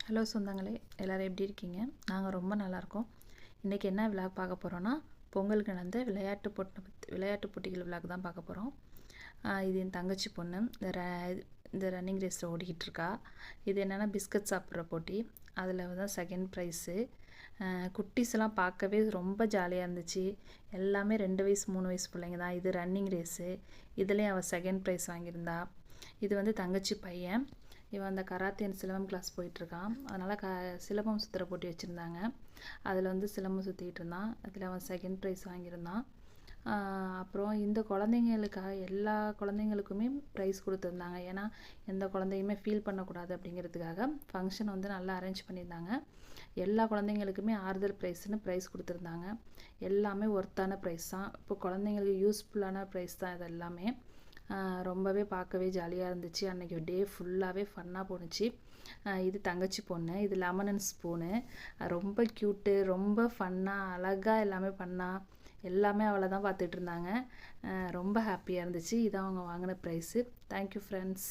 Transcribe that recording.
Hello சொந்தங்களே, எல்லோரும் எப்படி இருக்கீங்க? நாங்கள் ரொம்ப நல்லாயிருக்கோம். இன்றைக்கி என்ன விளாக் பார்க்க போகிறோன்னா, பொங்கலுக்கு நடந்த விளையாட்டு போட்டிகள் விளாக் தான் பார்க்க போகிறோம். இது என் தங்கச்சி பொண்ணு. இந்த ரன்னிங் ரேஸில் ஓடிக்கிட்டு இருக்கா. இது என்னென்னா பிஸ்கட் சாப்பிட்ற போட்டி. அதில் தான் செகண்ட் ப்ரைஸு. குட்டீஸ்லாம் பார்க்கவே ரொம்ப ஜாலியாக இருந்துச்சு. எல்லாமே 2 வயசு 3 வயசு பிள்ளைங்க தான். இது ரன்னிங் ரேஸு. இதுலேயும் அவள் செகண்ட் ப்ரைஸ் வாங்கியிருந்தா. இது வந்து தங்கச்சி பையன். இவன் அந்த கராத்தே அண்ட் சிலம்பம் கிளாஸ் போயிட்டுருக்கான். அதனால் சிலம்பம் சுற்றுற போட்டி வச்சுருந்தாங்க. அதில் வந்து சிலம்பம் சுற்றிக்கிட்டு இருந்தான். அதில் அவன் செகண்ட் ப்ரைஸ் வாங்கியிருந்தான். அப்புறம் இந்த குழந்தைங்களுக்காக எல்லா குழந்தைங்களுக்குமே ப்ரைஸ் கொடுத்துருந்தாங்க. ஏன்னா எந்த குழந்தையுமே ஃபீல் பண்ணக்கூடாது அப்படிங்கிறதுக்காக ஃபங்க்ஷன் வந்து நல்லா அரேஞ்ச் பண்ணியிருந்தாங்க. எல்லா குழந்தைங்களுக்குமே ஆறுதல் ப்ரைஸ்னு ப்ரைஸ் கொடுத்துருந்தாங்க. எல்லாமே ஒர்த்தான ப்ரைஸ் தான். இப்போ குழந்தைங்களுக்கு யூஸ்ஃபுல்லான ப்ரைஸ் தான் இது எல்லாமே. ரொம்பவே பார்க்கவே ஜாலியாக இருந்துச்சு. அன்றைக்கி டே ஃபுல்லாகவே ஃபன்னாக போணுச்சு. இது தங்கச்சி பொண்ணு. இது லெமன் அண்ட் ஸ்பூனு. ரொம்ப க்யூட்டு, ரொம்ப ஃபன்னாக அழகாக எல்லாமே பண்ணா. எல்லாமே அவளை தான் பார்த்துட்டு இருந்தாங்க. ரொம்ப ஹாப்பியாக இருந்துச்சு. இதான் அவங்க வாங்கின ப்ரைஸு. Thank you friends.